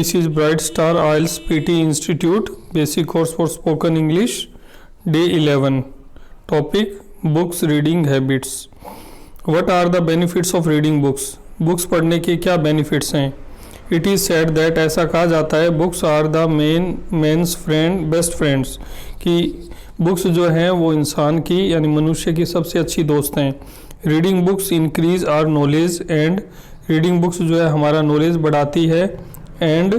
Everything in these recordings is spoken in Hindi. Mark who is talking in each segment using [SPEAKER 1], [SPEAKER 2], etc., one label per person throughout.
[SPEAKER 1] This is Bright Star IELTS PT Institute Basic Course for Spoken English Day 11. Topic Books Reading Habits. What are the benefits of reading books? Books पढ़ने के क्या benefits हैं? It is said that ऐसा कहा जाता है books are the man's friend best friends कि books जो हैं वो इंसान की यानी मनुष्य की सबसे अच्छी दोस्त हैं. Reading books increase our knowledge and reading books जो है हमारा knowledge बढ़ाती है and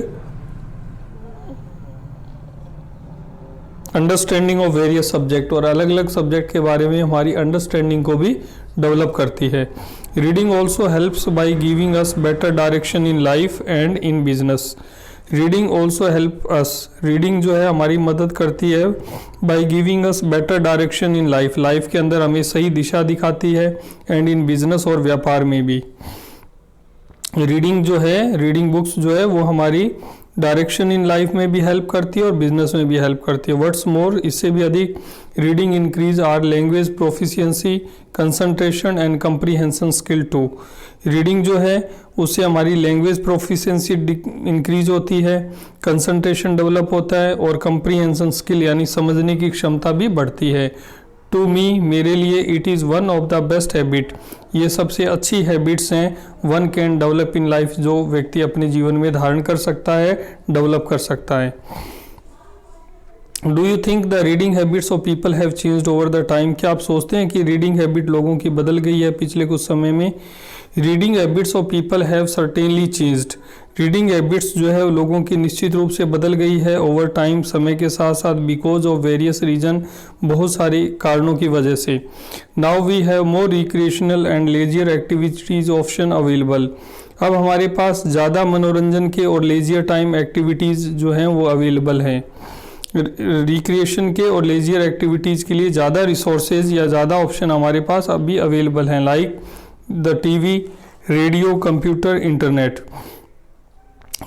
[SPEAKER 1] understanding of various subject और अलग अलग सब्जेक्ट के बारे में हमारी अंडरस्टैंडिंग को भी डेवलप करती है. Reading also helps by giving us better direction in life and in business. Reading also help us, reading जो है हमारी मदद करती है by giving us better direction in life, life के अंदर हमें सही दिशा दिखाती है एंड इन बिजनेस और व्यापार में भी. रीडिंग जो है, रीडिंग बुक्स जो है वो हमारी डायरेक्शन इन लाइफ में भी हेल्प करती है और बिजनेस में भी हेल्प करती है. व्हाट्स मोर, इससे भी अधिक reading increase our language proficiency, concentration and comprehension skill too. Reading जो है उससे हमारी लैंग्वेज प्रोफिशिएंसी इंक्रीज होती है, कंसंट्रेशन डेवलप होता है और कंप्रीहेंशन स्किल यानी समझने की क्षमता भी बढ़ती है. टू मी, मेरे लिए it is one of the best habit, ये सबसे अच्छी हैबिट्स हैं one can develop in life, जो व्यक्ति अपने जीवन में धारण कर सकता है, डेवलप कर सकता है. Do you think the reading habits of people have changed over the time, क्या आप सोचते हैं कि रीडिंग हैबिट लोगों की बदल गई है पिछले कुछ समय में? Reading habits of people have certainly changed, reading habits जो है लोगों की निश्चित रूप से बदल गई है ओवर टाइम, समय के साथ साथ, बिकॉज ऑफ वेरियस रीजन, बहुत सारे कारणों की वजह से. Now we have more recreational and leisure activities option available, अब हमारे पास ज़्यादा मनोरंजन के और लेजियर टाइम एक्टिविटीज़ जो हैं वो अवेलेबल हैं. रिक्रिएशन के और लेजियर एक्टिविटीज़ के लिए ज़्यादा रिसोर्सेज या ज़्यादा ऑप्शन हमारे पास अभी अवेलेबल हैं, like the TV, radio, computer, internet.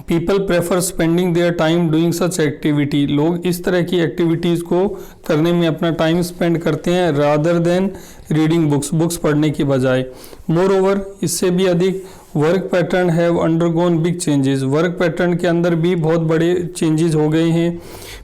[SPEAKER 1] People prefer spending their time doing such activity, लोग इस तरह की एक्टिविटीज़ को करने में अपना टाइम स्पेंड करते हैं rather than reading books, books पढ़ने की बजाय. मोर ओवर, इससे भी अधिक, work pattern have undergone big changes, work pattern के अंदर भी बहुत बड़े चेंजेस हो गए हैं.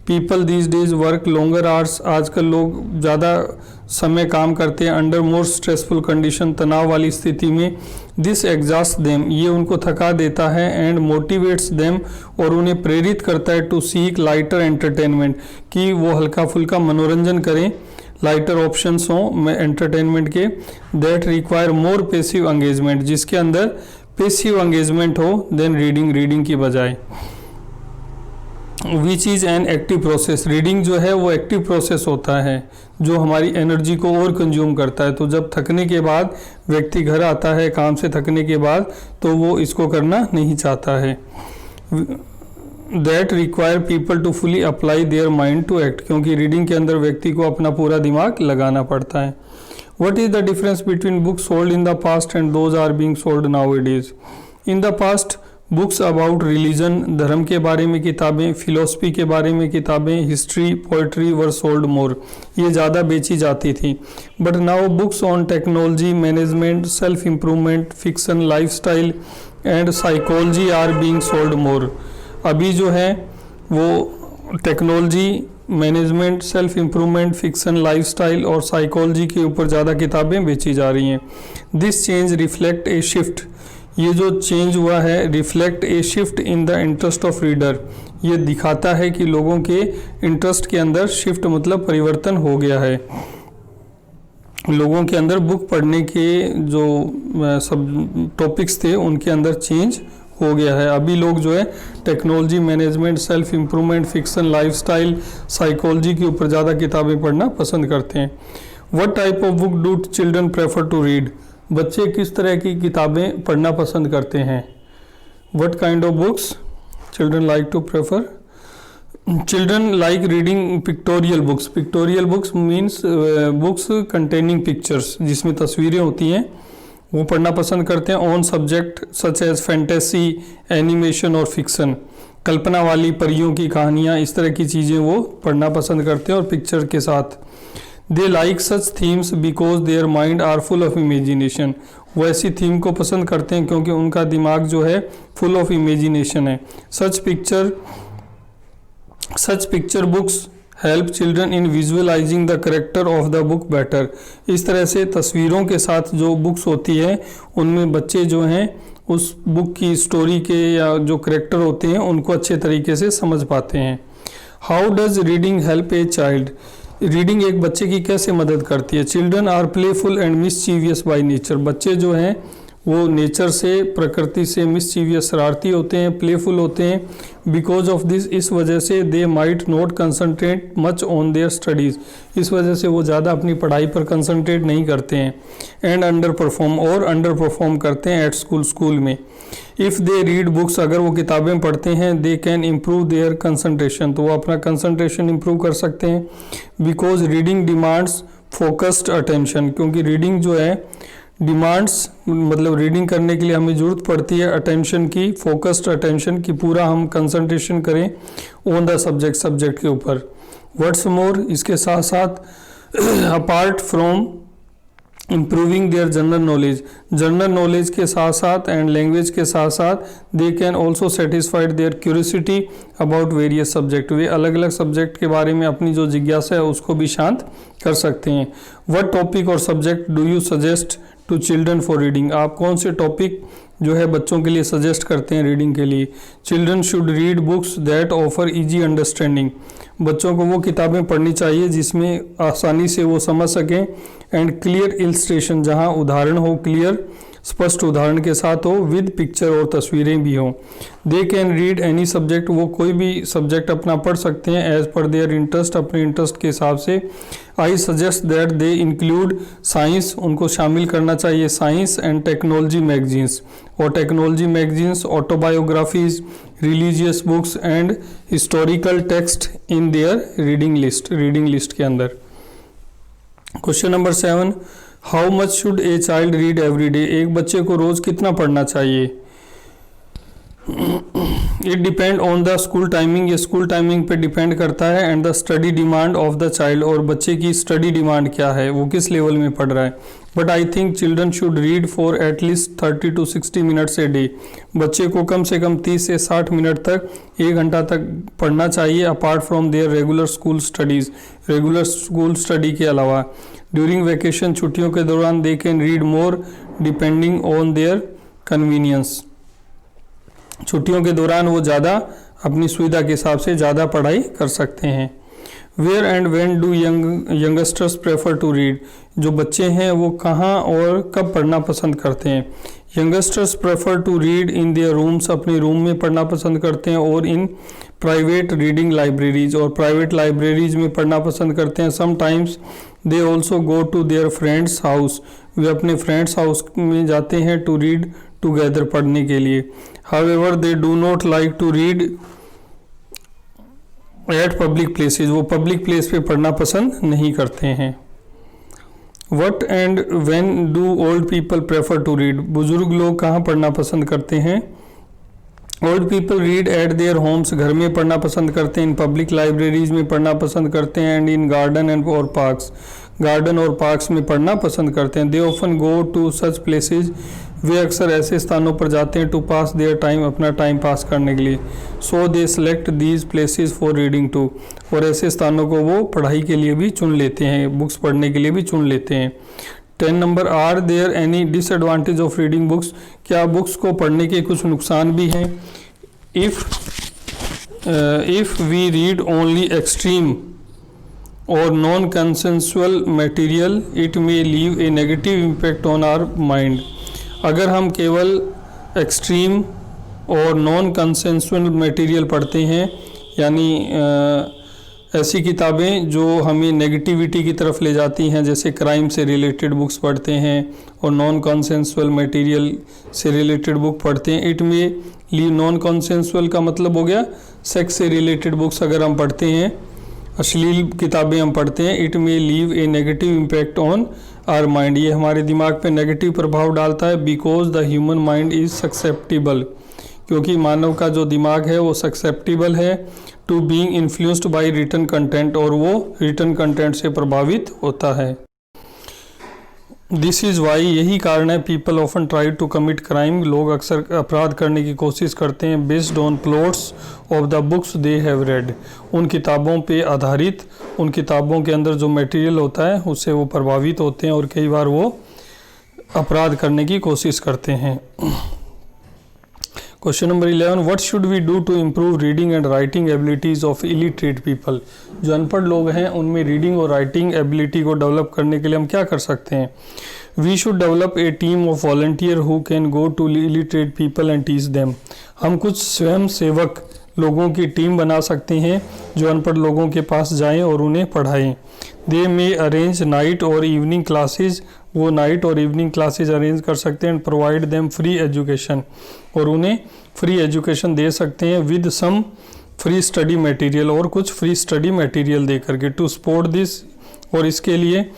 [SPEAKER 1] People these days work longer hours, आजकल लोग ज़्यादा समय काम करते हैं अंडर मोर स्ट्रेसफुल कंडीशन, तनाव वाली स्थिति में. दिस एग्जॉस्ट देम, ये उनको थका देता है एंड मोटिवेट्स देम, और उन्हें प्रेरित करता है टू सीक लाइटर एंटरटेनमेंट, कि वो हल्का फुल्का मनोरंजन करें, लाइटर ऑप्शंस हों एंटरटेनमेंट के. That require more passive engagement, जिसके अंदर पेसिव एंगेजमेंट हो देन रीडिंग, रीडिंग की बजाय. Which is an active process, reading जो है वो एक्टिव प्रोसेस होता है जो हमारी एनर्जी को और कंज्यूम करता है. तो जब थकने के बाद व्यक्ति घर आता है काम से थकने के बाद, तो वो इसको करना नहीं चाहता है. That require people to fully apply their mind to act, क्योंकि रीडिंग के अंदर व्यक्ति को अपना पूरा दिमाग लगाना पड़ता है. What is the difference between books sold in the past and those are being sold nowadays. In the past books about religion, धर्म के बारे में किताबें, फिलोसफी के बारे में किताबें, history, poetry were sold more, ये ज़्यादा बेची जाती थी. But now books on technology, management, self improvement, fiction, lifestyle and psychology are being sold more. अभी जो है वो technology, management, self improvement, fiction, lifestyle और साइकोलॉजी के ऊपर ज़्यादा किताबें बेची जा रही हैं. This change reflect a shift, ये जो चेंज हुआ है, reflect a shift in the interest of reader, ये दिखाता है कि लोगों के इंटरेस्ट के अंदर शिफ्ट मतलब परिवर्तन हो गया है. लोगों के अंदर बुक पढ़ने के जो सब टॉपिक्स थे उनके अंदर चेंज हो गया है. अभी लोग जो है technology, management, self improvement, fiction, lifestyle, psychology के ऊपर ज़्यादा किताबें पढ़ना पसंद करते हैं. What type of book do children prefer to read, बच्चे किस तरह की किताबें पढ़ना पसंद करते हैं? What kind of books children like to prefer? Children like reading pictorial books, pictorial books means books containing pictures, जिसमें तस्वीरें होती हैं, वो पढ़ना पसंद करते हैं. On subject such as fantasy, animation और फिक्सन, कल्पना वाली परियों की कहानियाँ, इस तरह की चीज़ें वो पढ़ना पसंद करते हैं और पिक्चर के साथ. They like such themes because their mind are full of imagination, वो ऐसी थीम को पसंद करते हैं क्योंकि उनका दिमाग जो है फुल ऑफ इमेजिनेशन है। Such picture books help children in visualising the character of the book better. इस तरह से तस्वीरों के साथ जो बुक्स होती है उनमें बच्चे जो हैं उस बुक की स्टोरी के या जो करेक्टर होते हैं उनको अच्छे तरीके से समझ पाते हैं। How does reading help a child? Reading एक बच्चे की कैसे मदद करती है? Children are playful and mischievous by nature. बच्चे जो हैं वो नेचर से, प्रकृति से मिसचीवियस, शरारती होते हैं, प्लेफुल होते हैं। बिकॉज ऑफ दिस, इस वजह से they might not concentrate much on their studies. इस वजह से वो ज़्यादा अपनी पढ़ाई पर कंसंट्रेट नहीं करते हैं। एंड अंडर परफॉर्म करते हैं एट स्कूल में। इफ़ दे रीड बुक्स, अगर वो किताबें पढ़ते हैं, they can improve their concentration, तो वो अपना कंसंट्रेशन इम्प्रूव कर सकते हैं। Because reading demands focused attention, क्योंकि रीडिंग जो है डिमांड्स मतलब रीडिंग करने के लिए हमें ज़रूरत पड़ती है अटेंशन की, फोकस्ड अटेंशन की, पूरा हम कंसंट्रेशन करें ऑन द सब्जेक्ट के ऊपर। व्हाट्स मोर, इसके साथ साथ apart from improving their general knowledge के साथ साथ एंड लैंग्वेज के साथ साथ they can also satisfied their curiosity about various subject. वे अलग अलग सब्जेक्ट के बारे में अपनी जो जिज्ञासा है उसको भी शांत कर सकते हैं। What topic or subject do you suggest to children for reading? आप कौन से टॉपिक जो है बच्चों के लिए सजेस्ट करते हैं रीडिंग के लिए? Children should read books that offer easy understanding. बच्चों को वो किताबें पढ़नी चाहिए जिसमें आसानी से वो समझ सकें। एंड क्लियर इलस्ट्रेशन, जहाँ उदाहरण हो, क्लियर स्पष्ट उदाहरण के साथ हो, विद पिक्चर और तस्वीरें भी हों। They can read any subject, वो कोई भी सब्जेक्ट अपना पढ़ सकते हैं एज पर देयर इंटरेस्ट, अपने इंटरेस्ट के हिसाब से। I suggest that they include science, उनको शामिल करना चाहिए साइंस एंड टेक्नोलॉजी मैगजीन्स, और technology magazines, autobiographies, religious books and historical text in their reading list के अंदर। Question number 7, how much should a child read every day? एक बच्चे को रोज कितना पढ़ना चाहिए? It depend on the school timing, ये स्कूल टाइमिंग पे डिपेंड करता है। And the study demand of the child, और बच्चे की स्टडी डिमांड क्या है, वो किस लेवल में पढ़ रहा है। But I think children should read for at least 30 to 60 minutes a day. बच्चे को कम से कम 30 से 60 मिनट तक, 1 घंटा तक पढ़ना चाहिए, apart from there regular school studies, regular school study के अलावा। ड्यूरिंग वेकेशन, छुट्टियों के दौरान, they can read more depending on their convenience. छुट्टियों के दौरान वो ज़्यादा अपनी सुविधा के हिसाब से ज़्यादा पढ़ाई कर सकते हैं। Where and when do youngsters prefer to read? जो बच्चे हैं वो कहाँ और कब पढ़ना पसंद करते हैं? Youngsters prefer to read in their rooms, अपने रूम में पढ़ना पसंद करते हैं, और इन प्राइवेट रीडिंग लाइब्रेरीज, और प्राइवेट लाइब्रेरीज में पढ़ना पसंद करते हैं। Sometimes they also go to their friends house, वे अपने फ्रेंड्स हाउस में जाते हैं टू रीड टुगेदर, पढ़ने के लिए। However they do not like to read at public places, वो पब्लिक प्लेस पे पढ़ना पसंद नहीं करते हैं। What and when do old people prefer to read? बुजुर्ग लोग कहाँ पढ़ना पसंद करते हैं? Old people read at their homes, घर में पढ़ना पसंद करते हैं। इन पब्लिक लाइब्रेरीज में पढ़ना पसंद करते हैं। एंड इन गार्डन एंड और पार्क्स, गार्डन और पार्क्स में पढ़ना पसंद करते हैं। They often go to such places, वे अक्सर ऐसे स्थानों पर जाते हैं टू पास देयर टाइम, अपना टाइम पास करने के लिए। So they select these places for reading too, और ऐसे स्थानों को वो पढ़ाई के लिए भी चुन लेते हैं, बुक्स पढ़ने के लिए भी चुन लेते हैं। 10 number, are there any disadvantage of reading books? क्या बुक्स को पढ़ने के कुछ नुकसान भी हैं? If we read only extreme और non consensual material, it may leave a negative impact on our mind. अगर हम केवल एक्सट्रीम और नॉन कंसेंसुअल मटेरियल पढ़ते हैं, यानी ऐसी किताबें जो हमें नेगेटिविटी की तरफ ले जाती हैं, जैसे क्राइम से रिलेटेड बुक्स पढ़ते हैं और नॉन कंसेंसुअल मटेरियल से रिलेटेड बुक पढ़ते हैं, इट में ली नॉन कंसेंसुअल का मतलब हो गया सेक्स से रिलेटेड बुक्स अगर हम पढ़ते हैं, अश्लील किताबें हम पढ़ते हैं, it may leave a negative impact on our mind, ये हमारे दिमाग पे नेगेटिव प्रभाव डालता है। Because the human mind is susceptible, क्योंकि मानव का जो दिमाग है वो सक्सेप्टिबल है to being influenced by written content, और वो रिटन कंटेंट से प्रभावित होता है। दिस इज़ वाई, यही कारण है people often try to commit crime, लोग अक्सर अपराध करने की कोशिश करते हैं based on plots of the books they have read, उन किताबों पे आधारित, उन किताबों के अंदर जो मटेरियल होता है उससे वो प्रभावित होते हैं और कई बार वो अपराध करने की कोशिश करते हैं। Question number 11, what should we do to improve reading and writing abilities of illiterate people, जो अनपढ़ लोग हैं उनमें रीडिंग और राइटिंग एबिलिटी को डेवलप करने के लिए हम क्या कर सकते हैं। We should develop a team of volunteer who can go to illiterate people and teach them, हम कुछ स्वयं सेवक लोगों की टीम बना सकते हैं जो अनपढ़ लोगों के पास जाएं और उन्हें पढ़ाएं। दे मे अरेंज नाइट और इवनिंग क्लासेज, वो नाइट और इवनिंग क्लासेज अरेंज कर सकते हैं and provide them free education, और उन्हें फ्री एजुकेशन दे सकते हैं with some free study material, और कुछ फ्री स्टडी मटेरियल दे करके। टू सपोर्ट दिस, और इसके लिए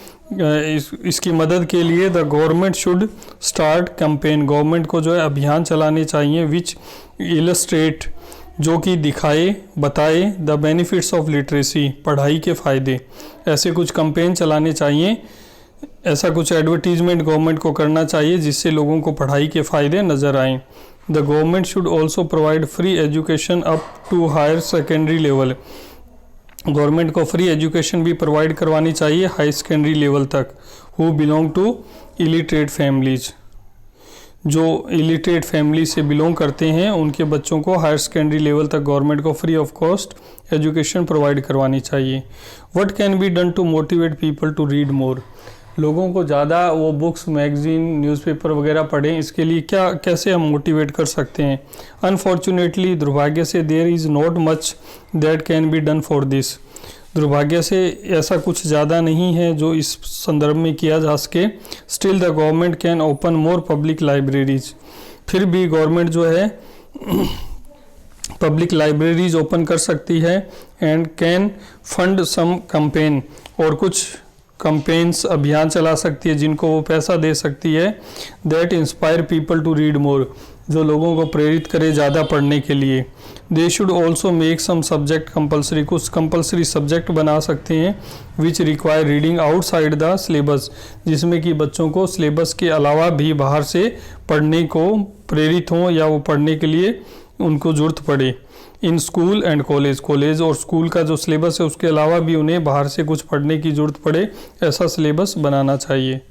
[SPEAKER 1] इसकी मदद के लिए the government should start campaign, government को जो है अभियान चलाने चाहिए विच इलस्ट्रेट, जो कि दिखाए बताए द बेनिफिट्स ऑफ लिटरेसी, पढ़ाई के फ़ायदे, ऐसे कुछ कैंपेन चलाने चाहिए, ऐसा कुछ एडवर्टीजमेंट गवर्नमेंट को करना चाहिए जिससे लोगों को पढ़ाई के फ़ायदे नज़र आएँ। The government should also provide free education up to higher secondary level, government को फ्री एजुकेशन भी प्रोवाइड करवानी चाहिए हाई सेकेंडरी लेवल तक। Who belong to illiterate families, जो इलिटरेट फैमिली से बिलोंग करते हैं उनके बच्चों को हायर सेकेंडरी लेवल तक गवर्नमेंट को free of cost education provide करवानी चाहिए। What can be done to motivate people to read more, लोगों को ज़्यादा वो बुक्स मैगजीन न्यूज़पेपर वगैरह पढ़ें, इसके लिए क्या कैसे हम मोटिवेट कर सकते हैं। अनफॉर्चुनेटली, दुर्भाग्य से, there is not much that can be done for this, दुर्भाग्य से ऐसा कुछ ज़्यादा नहीं है जो इस संदर्भ में किया जा सके। Still the government can open more public libraries, फिर भी गवर्नमेंट जो है पब्लिक लाइब्रेरीज ओपन कर सकती है and can fund some campaign, और कुछ कैंपेन्स अभियान चला सकती है जिनको वो पैसा दे सकती है। That inspire people to read more, जो लोगों को प्रेरित करे ज़्यादा पढ़ने के लिए। They should also make some subject compulsory, कुछ कंपलसरी सब्जेक्ट बना सकते हैं which require reading outside the syllabus, जिसमें कि बच्चों को सिलेबस के अलावा भी बाहर से पढ़ने को प्रेरित हों या वो पढ़ने के लिए उनको ज़रूरत पड़े। In school and college, college और स्कूल का जो सिलेबस है उसके अलावा भी उन्हें बाहर से कुछ पढ़ने की ज़रूरत पड़े, ऐसा सिलेबस बनाना चाहिए।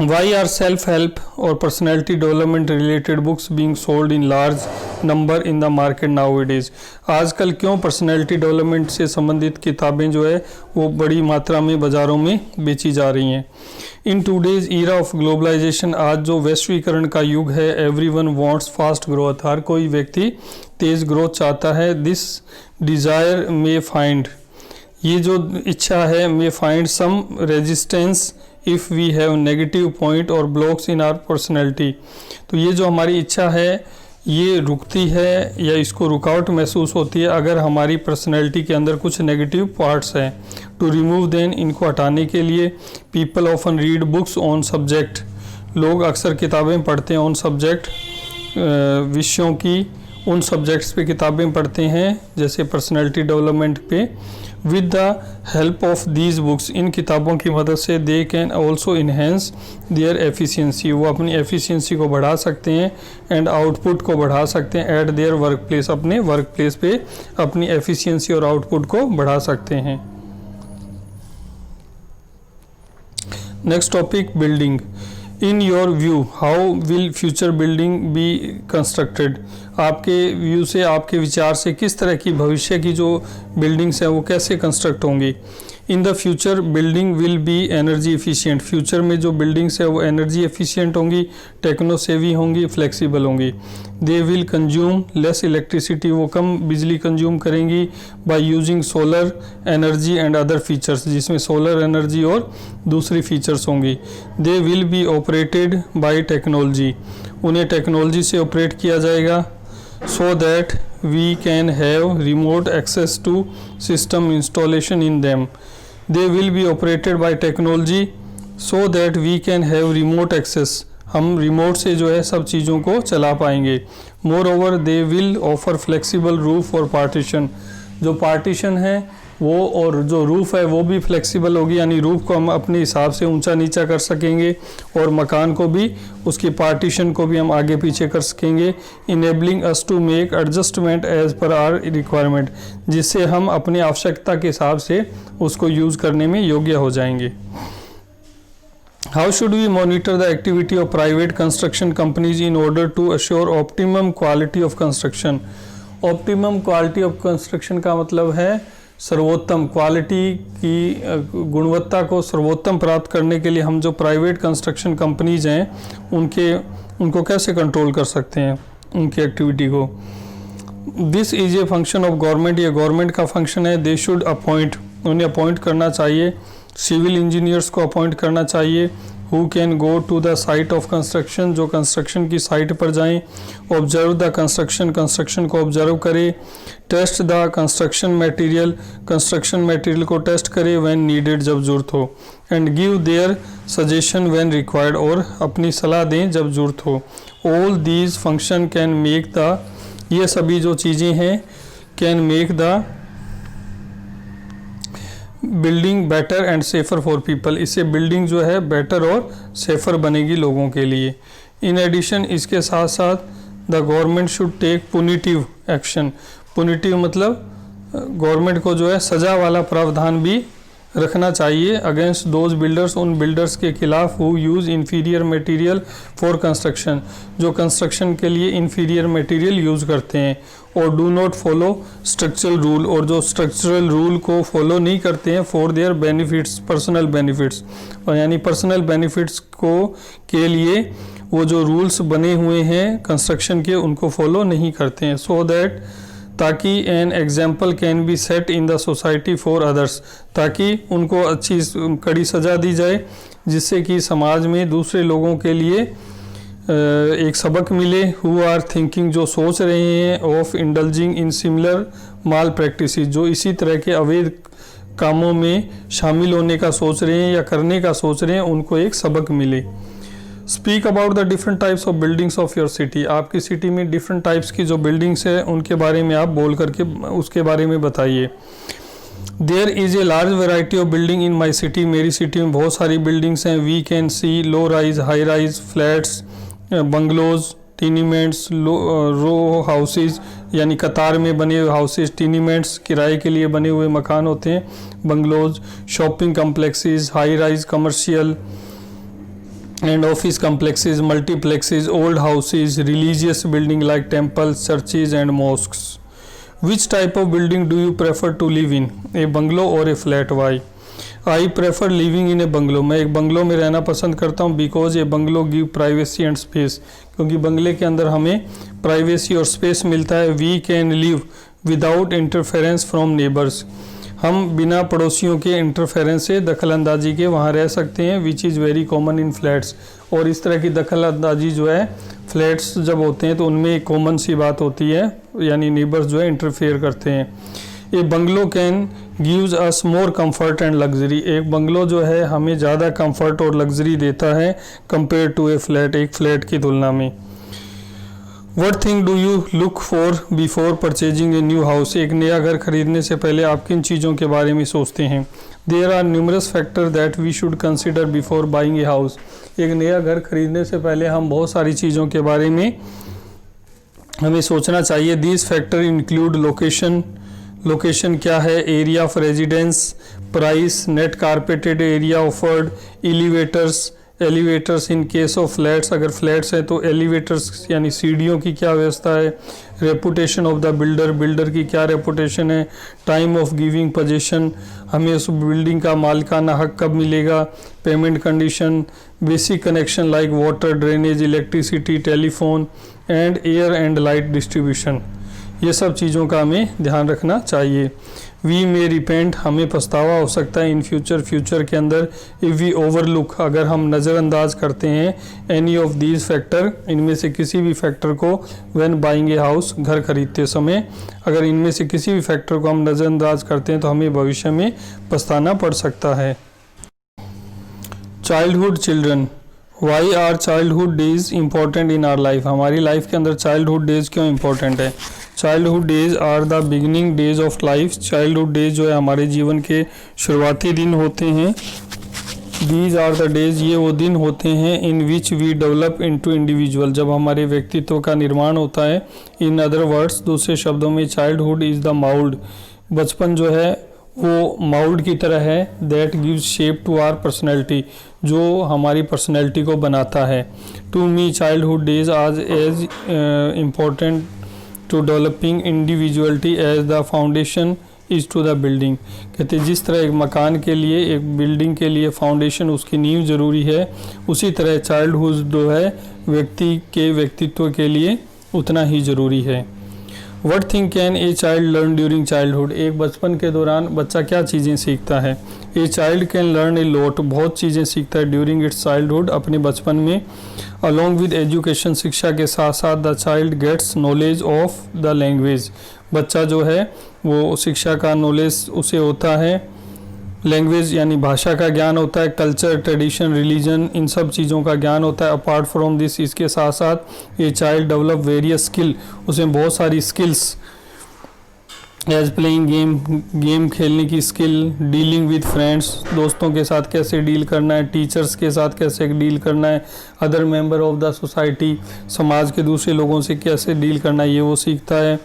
[SPEAKER 1] वाई आर सेल्फ हेल्प और personality development related books being sold in large number in the market nowadays, आजकल क्यों पर्सनैलिटी डेवलपमेंट से संबंधित किताबें जो है वो बड़ी मात्रा में बाज़ारों में बेची जा रही हैं। In today's era of globalization, आज जो वैश्वीकरण का युग है, एवरीवन वांट्स फास्ट ग्रोथ, हर कोई व्यक्ति तेज़ ग्रोथ चाहता है। दिस डिज़ायर मे फाइंड, ये जो इच्छा है, may find some resistance if we have negative point or blocks in our personality, तो ये जो हमारी इच्छा है ये रुकती है या इसको रुकावट महसूस होती है अगर हमारी पर्सनैलिटी के अंदर कुछ नेगेटिव पार्ट्स हैं। टू रिमूव देन, इनको हटाने के लिए people often read books on subject, लोग अक्सर किताबें पढ़ते हैं ऑन सब्जेक्ट, विषयों की उन सब्जेक्ट्स पे किताबें पढ़ते हैं जैसे पर्सनैलिटी डेवलपमेंट पे। With the help of these books, इन किताबों की मदद से they can also enhance their efficiency, वो अपनी एफिशिएंसी को बढ़ा सकते हैं एंड आउटपुट को बढ़ा सकते हैं एट देयर वर्क प्लेस, अपने वर्क प्लेस पे अपनी एफिशिएंसी और आउटपुट को बढ़ा सकते हैं। Next topic, building. In your view how will future building be constructed, आपके व्यू से, आपके विचार से किस तरह की भविष्य की जो बिल्डिंग्स हैं वो कैसे कंस्ट्रक्ट होंगी। In the future building will be energy efficient, future में जो बिल्डिंग्स है वो एनर्जी एफिशिएंट होंगी, टेक्नो सेवी होंगी, फ्लेक्सिबल होंगी। They will consume less electricity, वो कम बिजली कंज्यूम करेंगी by using solar energy and other features, जिसमें सोलर एनर्जी और दूसरी फीचर्स होंगी। They will be operated by technology, उन्हें टेक्नोलॉजी से ऑपरेट किया जाएगा। So that we can have remote access to system installation in them, they will be operated by technology so that we can have remote access, हम रिमोट से जो है सब चीज़ों को चला पाएंगे। More over they will offer flexible roof और पार्टीशन, जो पार्टीशन है वो, और जो रूफ़ है वो भी फ्लेक्सिबल होगी, यानी रूफ़ को हम अपने हिसाब से ऊंचा नीचा कर सकेंगे और मकान को भी, उसकी पार्टीशन को भी हम आगे पीछे कर सकेंगे। Enabling us to make adjustment as per our requirement, जिससे हम अपनी आवश्यकता के हिसाब से उसको यूज़ करने में योग्य हो जाएंगे। How should we monitor the activity of private construction companies in order to assure optimum quality of construction? Optimum quality of construction का मतलब है सर्वोत्तम क्वालिटी की, गुणवत्ता को सर्वोत्तम प्राप्त करने के लिए हम जो प्राइवेट कंस्ट्रक्शन कंपनीज हैं उनको कैसे कंट्रोल कर सकते हैं, उनकी एक्टिविटी को। This is a function of government, ये गवर्नमेंट का फंक्शन है। दे शुड अपॉइंट, उन्हें अपॉइंट करना चाहिए। सिविल इंजीनियर्स को अपॉइंट करना चाहिए। Who can go to the site of construction, जो कंस्ट्रक्शन की साइट पर जाएं। ऑब्जर्व द कंस्ट्रक्शन, कंस्ट्रक्शन को ऑब्जर्व करें। Test the construction material, construction material को टेस्ट करें व्हेन नीडेड, जब जरूरत हो। And give their suggestion when required, और अपनी सलाह दें जब जरूरत हो। All these function can make the, ये सभी जो चीज़ें हैं, can make the building better and safer for people, इससे बिल्डिंग जो है बेटर और सेफ़र बनेगी लोगों के लिए। इन एडिशन, इसके साथ साथ the government should take punitive action. Punitive मतलब गवर्नमेंट को जो है सज़ा वाला प्रावधान भी रखना चाहिए अगेंस्ट दोज बिल्डर्स, उन बिल्डर्स के खिलाफ who use inferior material for construction, जो कंस्ट्रक्शन के लिए इन्फीरियर मटेरियल यूज़ करते हैं। और do not follow structural rule, और जो स्ट्रक्चरल रूल को फॉलो नहीं करते हैं for their benefits, personal benefits, और यानी पर्सनल बेनिफिट्स को के लिए वो जो रूल्स बने हुए हैं कंस्ट्रक्शन के उनको फॉलो नहीं करते हैं। सो दैट, ताकि an example can be set in the society for others, ताकि उनको अच्छी कड़ी सज़ा दी जाए जिससे कि समाज में दूसरे लोगों के लिए एक सबक मिले। हु आर थिंकिंग, जो सोच रहे हैं, of indulging in similar mall practices, जो इसी तरह के अवैध कामों में शामिल होने का सोच रहे हैं या करने का सोच रहे हैं, उनको एक सबक मिले। Speak about the different types of buildings of your city, आपकी सिटी में डिफरेंट टाइप्स की जो बिल्डिंग्स है उनके बारे में आप बोल करके उसके बारे में बताइए। There is a large variety of building in my city, मेरी सिटी में बहुत सारी बिल्डिंग्स हैं। We can see low rise, high rise, flats, bungalows, tenements, row houses, यानी कतार में बने हुए हाउसेज। टीनीमेंट्स किराए के लिए बने हुए मकान होते हैं, bungalows. Shopping complexes, high rise commercial and office complexes, multiplexes, old houses, religious building like temples, churches and mosques. Which type of building do you prefer to live in? A bungalow or a flat? Why? I prefer living in a bungalow. मैं एक बंगलो में रहना पसंद करता हूँ because a bungalow give privacy and space. क्योंकि बंगले के अंदर हमें प्राइवेसी और स्पेस मिलता है। We can live without interference from neighbors. हम बिना पड़ोसियों के इंटरफेरेंस से, दखलंदाजी के वहाँ रह सकते हैं। Which is very common in flats, और इस तरह की दखलंदाजी जो है फ्लैट्स जब होते हैं तो उनमें एक कॉमन सी बात होती है, यानी नेबर्स जो है इंटरफेयर करते हैं। A bungalow can gives us more comfort and luxury, एक बंगलो जो है हमें ज़्यादा कंफर्ट और लग्जरी देता है कंपेयर टू ए फ्लैट, एक फ्लैट की तुलना में। What thing do you look for before purchasing a new house? एक नया घर खरीदने से पहले आप किन चीज़ों के बारे में सोचते हैं? There are numerous factors that we should consider before buying a house. एक नया घर खरीदने से पहले हम बहुत सारी चीज़ों के बारे में हमें सोचना चाहिए। These factors include location, location क्या है, area of residence, price, net carpeted area offered, elevators in case of flats, अगर फ्लैट्स हैं तो एलिवेटर्स यानी सीढ़ियों की क्या व्यवस्था है, रेपुटेशन ऑफ द बिल्डर की क्या रेपुटेशन है, टाइम ऑफ गिविंग पोजीशन, हमें उस बिल्डिंग का मालिकाना हक कब मिलेगा, payment condition, basic connection like water, drainage, electricity, telephone and air and light distribution, ये सब चीज़ों का हमें ध्यान रखना चाहिए। वी मे रिपेंट, हमें पछतावा हो सकता है इन फ्यूचर के अंदर, इफ़ वी ओवरलुक, अगर हम नज़रअंदाज करते हैं एनी ऑफ दीज फैक्टर, इनमें से किसी भी फैक्टर को, व्हेन बाइंग ए हाउस, घर खरीदते समय अगर इनमें से किसी भी फैक्टर को हम नज़रअंदाज करते हैं तो हमें भविष्य में पछताना पड़ सकता है। Childhood children, why are childhood days important in our life, हमारी लाइफ के अंदर चाइल्डहुड डेज क्यों इम्पॉर्टेंट है? Childhood days are the beginning days of life. Childhood days जो है हमारे जीवन के शुरुआती दिन होते हैं। दीज आर द डेज, ये वो दिन होते हैं in which we develop into individual, जब हमारे व्यक्तित्व का निर्माण होता है। इन अदर वर्ड्स, दूसरे शब्दों में, चाइल्डहुड इज़ द माउल्ड, बचपन जो है वो माउल्ड की तरह है। That gives shape to our personality, जो हमारी पर्सनैलिटी को बनाता है। टू मी चाइल्डहुड डेज आज as important to developing individuality as the foundation is to the building. कहते जिस तरह एक मकान के लिए, एक बिल्डिंग के लिए फाउंडेशन, उसकी नींव ज़रूरी है, उसी तरह चाइल्डहुड जो है व्यक्ति के व्यक्तित्व के लिए उतना ही ज़रूरी है। What thing can a child learn during childhood, एक बचपन के दौरान बच्चा क्या चीज़ें सीखता है। A child can learn a lot, बहुत चीज़ें सीखता है ड्यूरिंग इट्स चाइल्डहुड, अपने बचपन में। अलॉन्ग विद एजुकेशन, शिक्षा के साथ साथ the child gets knowledge of the language, बच्चा जो है वो शिक्षा का नॉलेज उसे होता है। लैंग्वेज यानी भाषा का ज्ञान होता है। कल्चर, ट्रेडिशन, रिलीजन, इन सब चीज़ों का ज्ञान होता है। अपार्ट फ्रॉम दिस, इसके साथ साथ ये चाइल्ड डेवलप वेरियस स्किल, उसमें बहुत सारी skills, as playing game, game खेलने की स्किल, डीलिंग विद फ्रेंड्स, दोस्तों के साथ कैसे डील करना है, टीचर्स के साथ कैसे डील करना है, other member of the society, समाज के दूसरे लोगों से कैसे डील करना है, ये वो सीखता है।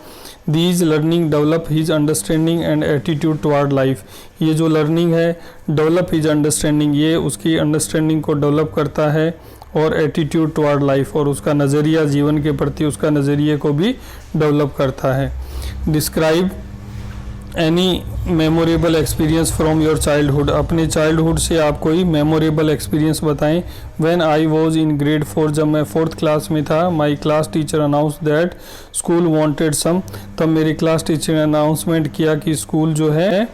[SPEAKER 1] These learning develop his understanding and attitude toward life, ये जो लर्निंग है, डेवलप हिज अंडरस्टैंडिंग, ये उसकी अंडरस्टैंडिंग को डेवलप करता है, और एटीट्यूड टुवार्ड लाइफ, और उसका नज़रिया, जीवन के प्रति उसका नज़रिए को भी डेवलप करता है। Describe any memorable experience from your childhood, अपने चाइल्डहुड से आप कोई मेमोरेबल एक्सपीरियंस बताएं। When I was in grade 4, जब मैं 4th क्लास में था, my class teacher announce that school wanted some, तब मेरे क्लास टीचर ने अनाउंसमेंट किया कि स्कूल जो है,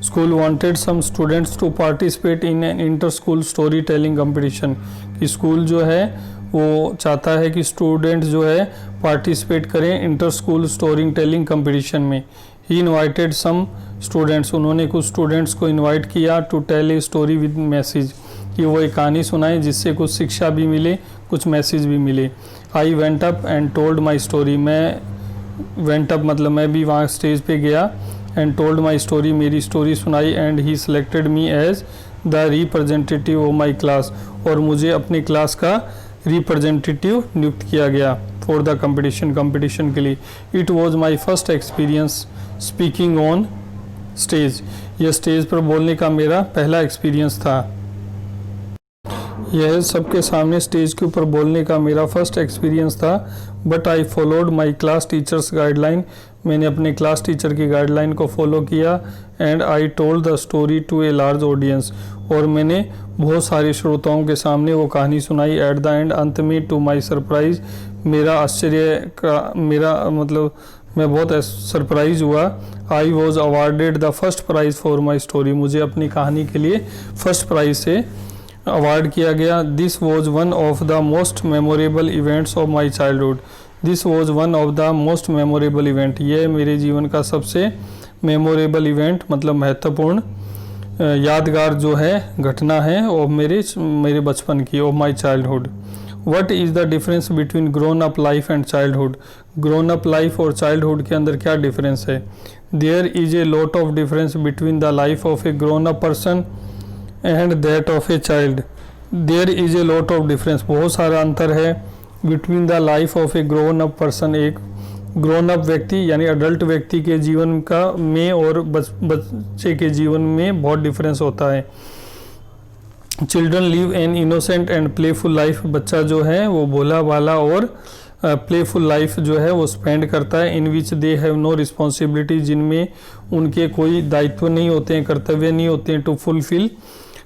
[SPEAKER 1] school wanted some students to participate in an inter school story telling competition, कि स्कूल जो है वो चाहता है कि स्टूडेंट जो है पार्टिसिपेट करें inter school story telling competition में। ही इन्वाइटेड सम स्टूडेंट्स, उन्होंने कुछ स्टूडेंट्स को इनवाइट किया to tell a story with message, कि वो एक कहानी सुनाएं जिससे कुछ शिक्षा भी मिले, कुछ मैसेज भी मिले। I went up and told my story, मैं वेंट अप मतलब मैं भी वहाँ स्टेज पे गया, एंड टोल्ड माई स्टोरी, मेरी स्टोरी सुनाई, and he selected me as the representative of my class, और मुझे अपनी क्लास का रिप्रेजेंटेटिव नियुक्त किया गया फॉर द कंपटीशन के लिए। It was my first experience speaking on stage, यह स्टेज पर बोलने का मेरा पहला एक्सपीरियंस था। यह सबके सामने स्टेज के ऊपर बोलने का मेरा फर्स्ट एक्सपीरियंस था। But I followed my class teacher's guideline, मैंने अपने क्लास टीचर की गाइडलाइन को फॉलो किया। And I told the story to a large audience, और मैंने बहुत सारे श्रोताओं के सामने वो कहानी सुनाई। एट द एंड, अंत में, टू माई सरप्राइज, मेरा आश्चर्य का, मेरा मतलब मैं बहुत सरप्राइज हुआ। I was awarded the first prize for my story, मुझे अपनी कहानी के लिए फर्स्ट प्राइज़ से अवार्ड किया गया। This was one of the most memorable events of my childhood, this was one of the most memorable event, ये मेरे जीवन का सबसे मेमोरेबल इवेंट मतलब महत्वपूर्ण यादगार जो है घटना है और मेरे बचपन की, of my childhood. What is the difference between grown up life and childhood, grown up life और चाइल्डहुड के अंदर क्या डिफरेंस है। There is a lot of difference between the life of a grown up person and that of a child, there is a lot of difference, बहुत सारा अंतर है between the life of a grown up person, एक ग्रोन अप व्यक्ति यानी अडल्ट व्यक्ति के जीवन का में और बच्चे के जीवन में बहुत डिफरेंस होता है। Children live an innocent and playful life, बच्चा जो है वो भोला भाला और प्लेफुल लाइफ जो है वो स्पेंड करता है। इन विच दे हैव नो रिस्पॉन्सिबिलिटी, जिनमें उनके कोई दायित्व नहीं होते हैं, कर्तव्य नहीं होते हैं to fulfil.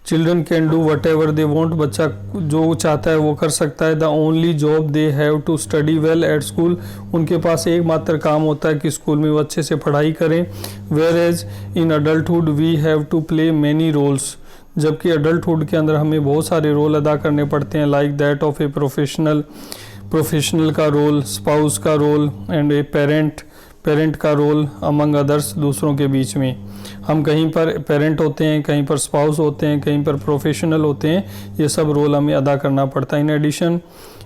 [SPEAKER 1] Children can do whatever they want, बच्चा जो चाहता है वो कर सकता है। The only job they have to study well at school, उनके पास एकमात्र काम होता है कि स्कूल में वो अच्छे से पढ़ाई करें। Whereas in adulthood we have to play many roles, जबकि अडल्टहुड के अंदर हमें बहुत सारे रोल अदा करने पड़ते हैं, like that of a professional का रोल, स्पाउस का रोल एंड ए पेरेंट का रोल, अमंग अदर्स, दूसरों के बीच में। हम कहीं पर पेरेंट होते हैं, कहीं पर स्पाउस होते हैं, कहीं पर प्रोफेशनल होते हैं, ये सब रोल हमें अदा करना पड़ता है। इन एडिशन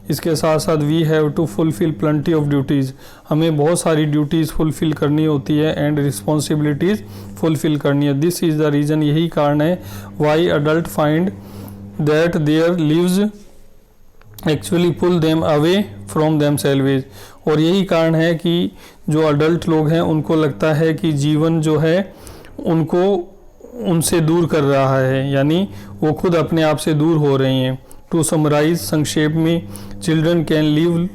[SPEAKER 1] इसके साथ साथ we have to fulfil plenty of duties, हमें बहुत सारी ड्यूटीज़ फुलफिल करनी होती है एंड रिस्पॉन्सिबिलिटीज़ फुलफिल करनी है। दिस इज़ द रीज़न, यही कारण है why adult find that their lives actually pull them away from themselves, और यही कारण है कि जो अडल्ट लोग हैं उनको लगता है कि जीवन जो है उनको उनसे दूर कर रहा है, यानी वो खुद अपने आप से दूर हो रही हैं। टू समराइज, संक्षेप में, children can live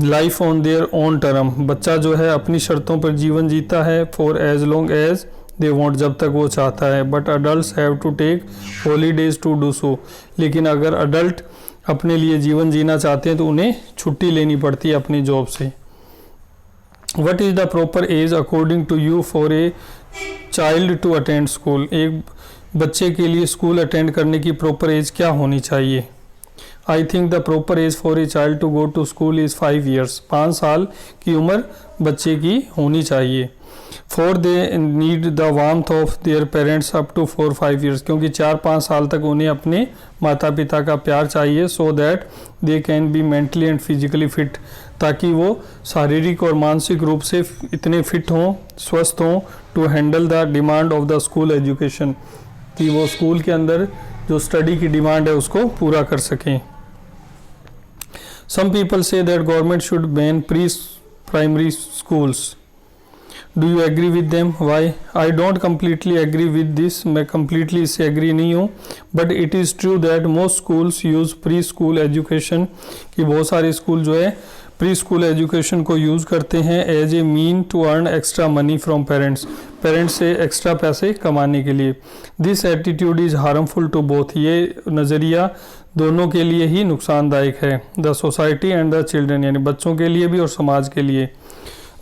[SPEAKER 1] life on their own term, बच्चा जो है अपनी शर्तों पर जीवन जीता है for as long as they want, जब तक वो चाहता है। But adult have to take holidays to do so, लेकिन अगर अडल्ट अपने लिए जीवन जीना चाहते हैं तो उन्हें छुट्टी लेनी पड़ती है अपनी जॉब से। What is the proper age according to you for a child to attend school, एक बच्चे के लिए स्कूल अटेंड करने की प्रॉपर एज क्या होनी चाहिए? I think the proper age for a child to go to school is 5 years, 5 साल की उम्र बच्चे की होनी चाहिए। For they need the warmth of their parents up to 4-5 years, क्योंकि 4-5 साल तक उन्हें अपने माता पिता का प्यार चाहिए, so that they can be mentally and physically fit, ताकि वो शारीरिक और मानसिक रूप से इतने फिट हों, स्वस्थ हों, to handle the demand of the school education, कि वो स्कूल के अंदर जो स्टडी की डिमांड है उसको पूरा कर सकें। Some people say that government should ban pre primary schools, do you agree with them? Why? I don't completely agree with this, मैं कम्प्लीटली इससे एग्री नहीं हूँ, but it is true that most schools use preschool education, कि बहुत सारे स्कूल जो है प्री स्कूल एजुकेशन को यूज़ करते हैं as a mean to earn extra money from parents, parents से एक्स्ट्रा पैसे कमाने के लिए। This attitude is harmful to both, ये नज़रिया दोनों के लिए ही नुकसानदायक है, the society and the children, यानी बच्चों के लिए भी और समाज के लिए।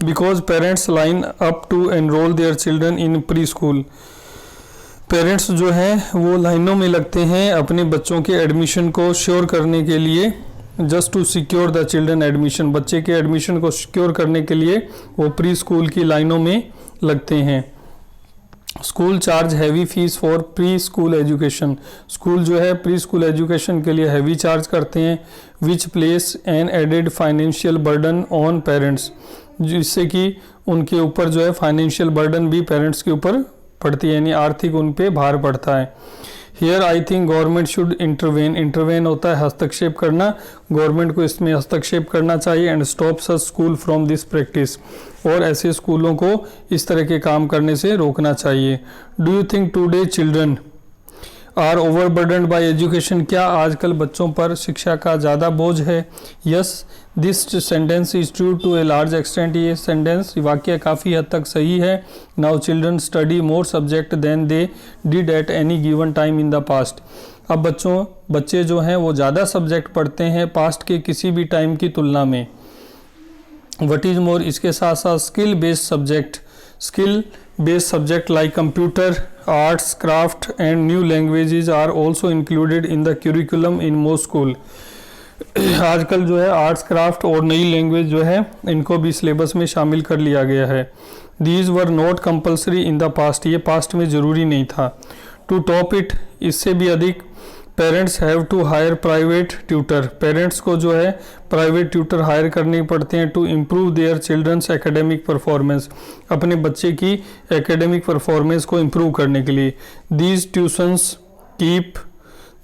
[SPEAKER 1] Because parents line up to enrol their children in preschool, parents जो हैं वो लाइनों में लगते हैं अपने बच्चों के एडमिशन को श्योर करने के लिए, just to secure the children admission, बच्चे के एडमिशन को सिक्योर करने के लिए वो प्री स्कूल की लाइनों में लगते हैं। School charge heavy fees for pre school education, school जो है प्री स्कूल एजुकेशन के लिए हैवी चार्ज करते हैं, which place an added financial burden on parents, जिससे कि उनके ऊपर जो है फाइनेंशियल बर्डन भी पेरेंट्स के ऊपर पड़ती है, यानी आर्थिक उन पे भार पड़ता है। Here I think government should intervene, intervene होता है हस्तक्षेप करना, गवर्नमेंट को इसमें हस्तक्षेप करना चाहिए, and stop such school from this practice, और ऐसे स्कूलों को इस तरह के काम करने से रोकना चाहिए। Do you think today children are overburdened by education, क्या आजकल बच्चों पर शिक्षा का ज़्यादा बोझ है? Yes, this sentence is true to a large extent, ये सेंटेंस वाक्य काफ़ी हद तक सही है। Now children study more subject than they did at any given time in the past, अब बच्चे जो हैं वो ज़्यादा सब्जेक्ट पढ़ते हैं पास्ट के किसी भी टाइम की तुलना में। वट इज़ मोर, इसके साथ साथ skill based subject, skill based subject like computer, arts, craft and new languages are also included in the curriculum in most school, आजकल जो है आर्ट्स, क्राफ्ट और नई लैंग्वेज जो है इनको भी सिलेबस में शामिल कर लिया गया है। These were not compulsory in the past, ये पास्ट में ज़रूरी नहीं था। टू टॉप इट, इससे भी अधिक, parents have to hire private tutor, parents को जो है प्राइवेट ट्यूटर हायर करने पड़ते हैं to improve their children's academic performance, अपने बच्चे की एकेडमिक परफॉर्मेंस को इम्प्रूव करने के लिए। These tuitions keep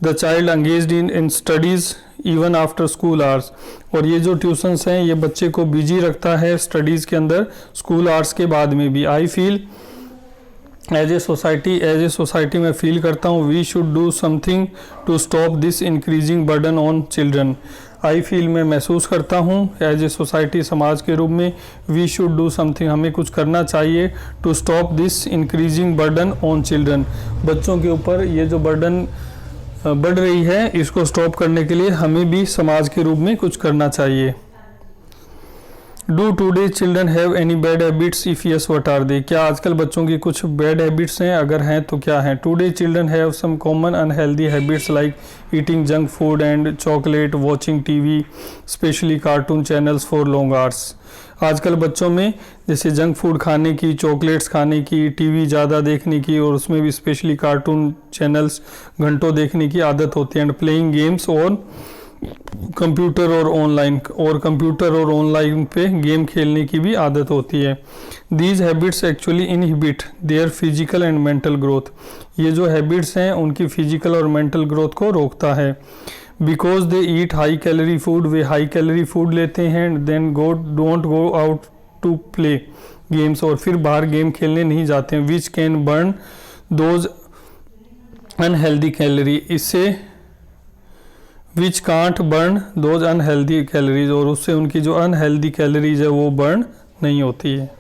[SPEAKER 1] the child engaged in studies even after school hours, और ये जो ट्यूशंस हैं ये बच्चे को बिजी रखता है स्टडीज़ के अंदर स्कूल आवर्स के बाद में भी। I feel as a society मैं फील करता हूँ we should do something to stop this increasing burden on children, I feel मैं महसूस करता हूँ एज ए सोसाइटी, समाज के रूप में, वी शुड डू समथिंग, हमें कुछ करना चाहिए, to stop this increasing burden on children, बच्चों के ऊपर ये जो बर्डन बढ़ रही है इसको स्टॉप करने के लिए हमें भी समाज के रूप में कुछ करना चाहिए। Do today children have any bad habits, if yes what are they, क्या आजकल बच्चों की कुछ बैड हैबिट्स हैं, अगर हैं तो क्या हैं? Today children have some common unhealthy habits like eating junk food and chocolate, watching TV specially cartoon channels for long hours, आजकल बच्चों में जैसे जंक फूड खाने की, चॉकलेट्स खाने की, टीवी ज़्यादा देखने की और उसमें भी स्पेशली कार्टून चैनल्स घंटों देखने की आदत होती है, and playing games on computer और ऑनलाइन पे गेम खेलने की भी आदत होती है। These habits actually inhibit their physical and mental growth. ये जो हैबिट्स हैं उनकी फिजिकल और मेंटल ग्रोथ को रोकता है। Because they eat high calorie food, वे हाई कैलोरी फूड लेते हैं, then don't go out to play games, और फिर बाहर गेम खेलने नहीं जाते हैं। Which can burn those unhealthy calorie, इससे which can't burn those unhealthy calories, और उससे उनकी जो अनहेल्दी कैलोरीज है वो बर्न नहीं होती है।